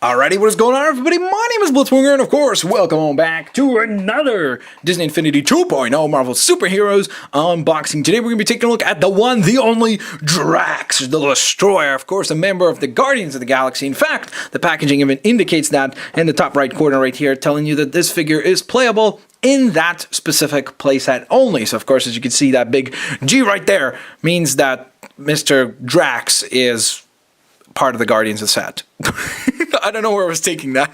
Alrighty, what is going on, everybody? My name is Blitzwinger, and of course, welcome on back to another Disney Infinity 2.0 Marvel Superheroes unboxing. Today, we're going to be taking a look at the one, the only Drax, the Destroyer, of course, a member of the Guardians of the Galaxy. In fact, the packaging even indicates that in the top right corner right here, telling you that this figure is playable in that specific playset only. So, of course, as you can see, that big G right there means that Mr. Drax is part of the Guardians of set. I don't know where I was taking that.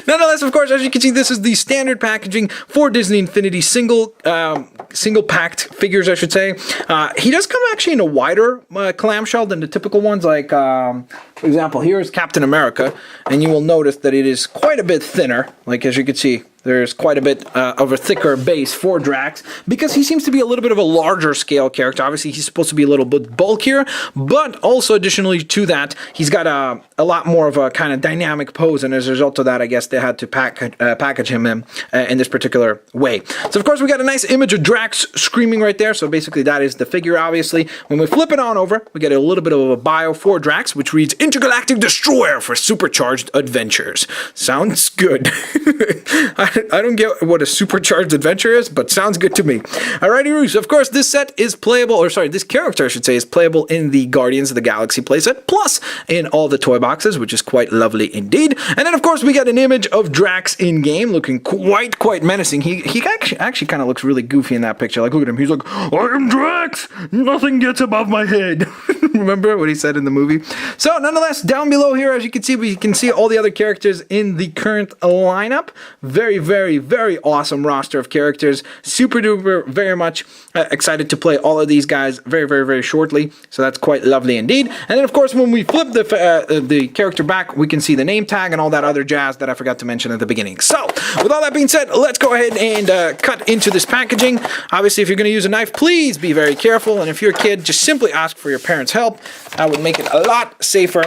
Nonetheless, of course, as you can see, this is the standard packaging for Disney Infinity single packed figures, I should say. He does come actually in a wider clamshell than the typical ones. Like, for example, here is Captain America, and you will notice that it is quite a bit thinner. Like, as you can see, there's quite a bit of a thicker base for Drax because he seems to be a little bit of a larger scale character. Obviously, he's supposed to be a little bit bulkier, but also additionally to that, he's got a lot more of a kind of dynamic pose, and as a result of that, I guess they had to package him in this particular way. So, of course, we got a nice image of Drax screaming right there. So, basically, that is the figure, obviously. When we flip it on over, we get a little bit of a bio for Drax, which reads, Intergalactic Destroyer for Supercharged Adventures. Sounds good. I don't get what a supercharged adventure is, but sounds good to me. Alrighty, Roos. Of course, this set is playable, or sorry, this character, I should say, is playable in the Guardians of the Galaxy playset, plus in all the toy boxes, which is quite lovely indeed. And then, of course, we got an image of Drax in-game, looking quite menacing. He actually kind of looks really goofy in that picture. Like, look at him. He's like, I am Drax! Nothing gets above my head. Remember what he said in the movie? So, nonetheless, down below here, as you can see, we can see all the other characters in the current lineup. Very awesome roster of characters. Super duper, very much excited to play all of these guys very shortly. So that's quite lovely indeed. And then, of course, when we flip the character back, we can see the name tag and all that other jazz that I forgot to mention at the beginning. So, with all that being said, let's go ahead and cut into this packaging. Obviously, if you're going to use a knife, please be very careful. And if you're a kid, just simply ask for your parents' help. That would make it a lot safer.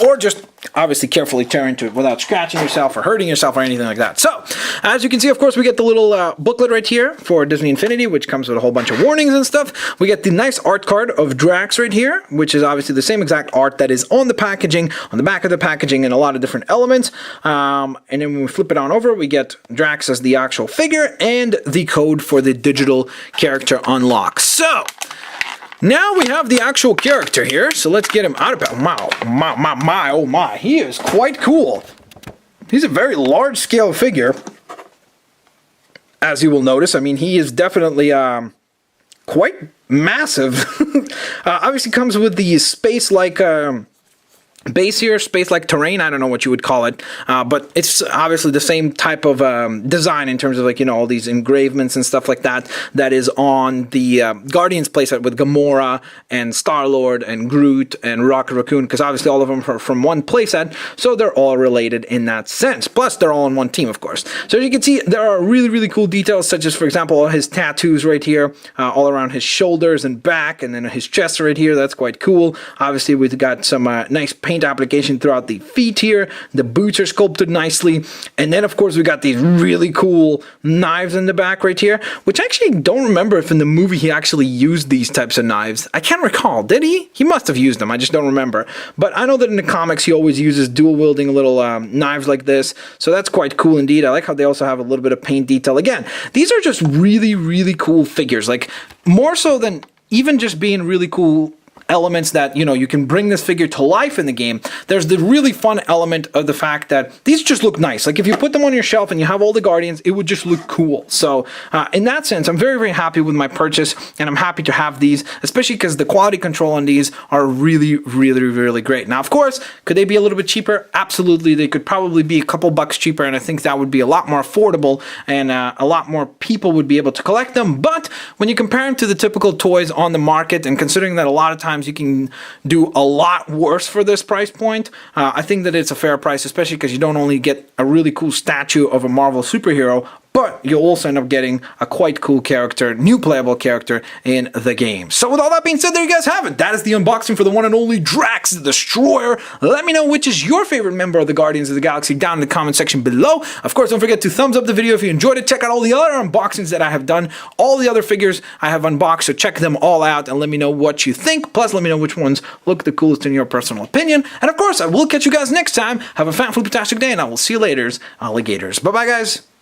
Or just obviously carefully tear into it without scratching yourself or hurting yourself or anything like that. So, as you can see, of course, we get the little booklet right here for Disney Infinity, which comes with a whole bunch of warnings and stuff. We get the nice art card of Drax right here, which is obviously the same exact art that is on the packaging, on the back of the packaging, and a lot of different elements. And then when we flip it on over, we get Drax as the actual figure and the code for the digital character unlock. So, now we have the actual character here, so let's get him out of it. Oh my, he is quite cool. He's a very large-scale figure, as you will notice. I mean, he is definitely quite massive. Obviously comes with the space-like base here, space-like terrain, I don't know what you would call it, but it's obviously the same type of design in terms of, like, you know, all these engravements and stuff like that that is on the Guardians playset with Gamora and Star-Lord and Groot and Raccoon, because obviously all of them are from one playset, so they're all related in that sense. Plus, they're all on one team, of course. So as you can see, there are really cool details, such as, for example, all his tattoos right here, all around his shoulders and back, and then his chest right here. That's quite cool. Obviously, we've got some nice paint application throughout the feet here. The boots are sculpted nicely, and then of course we got these really cool knives in the back right here, which I actually don't remember if in the movie he actually used these types of knives. I can't recall. Did he? He must have used them. I just don't remember. But I know that in the comics he always uses dual wielding little knives like this, so that's quite cool indeed. I like how they also have a little bit of paint detail. Again, these are just really cool figures, like more so than even just being really cool elements that, you know, you can bring this figure to life in the game. There's the really fun element of the fact that these just look nice. Like, if you put them on your shelf and you have all the Guardians, it would just look cool. So in that sense, I'm very happy with my purchase, and I'm happy to have these, especially because the quality control on these are really great. Now, of course, could they be a little bit cheaper? Absolutely. They could probably be a couple bucks cheaper, and I think that would be a lot more affordable, and a lot more people would be able to collect them. But when you compare them to the typical toys on the market, and considering that a lot of times you can do a lot worse for this price point, I think that it's a fair price, especially because you don't only get a really cool statue of a Marvel superhero, but you'll also end up getting a quite cool character, new playable character in the game. So with all that being said, there you guys have it. That is the unboxing for the one and only Drax the Destroyer. Let me know which is your favorite member of the Guardians of the Galaxy down in the comment section below. Of course, don't forget to thumbs up the video if you enjoyed it. Check out all the other unboxings that I have done, all the other figures I have unboxed, so check them all out and let me know what you think. Plus, let me know which ones look the coolest in your personal opinion. And of course, I will catch you guys next time. Have a fantastic day, and I will see you later, alligators. Bye-bye, guys.